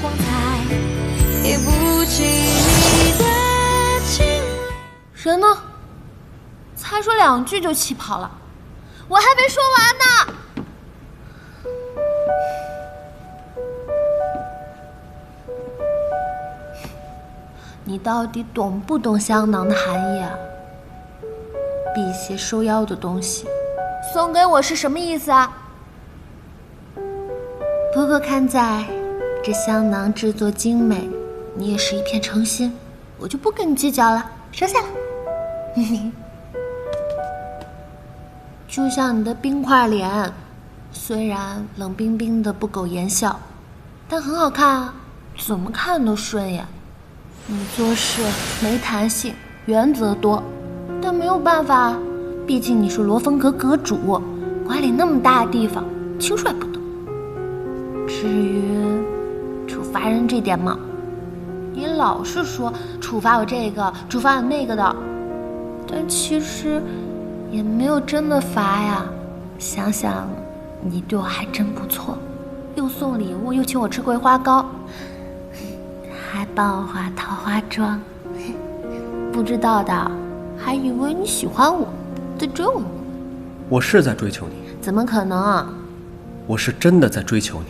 光彩，也不及你的青睐。人呢？才说2句就气跑了，我还没说完呢。你到底懂不懂香囊的含义啊？辟邪收妖的东西，送给我是什么意思啊？不过看在这香囊制作精美，你也是一片诚心，我就不跟你计较了，收下了。就像你的冰块脸，虽然冷冰冰的不苟言笑，但很好看啊，怎么看都顺眼。你做事没弹性，原则多，但没有办法，毕竟你是罗峰阁阁主，管理那么大的地方，轻率不得。至于处罚人这点嘛，你老是说处罚我这个，处罚我那个的，但其实也没有真的罚呀。想想你对我还真不错，又送礼物，又请我吃桂花糕，还帮我化桃花妆，不知道的还以为你喜欢我，在追我呢。我是在追求你。怎么可能啊？我是真的在追求你。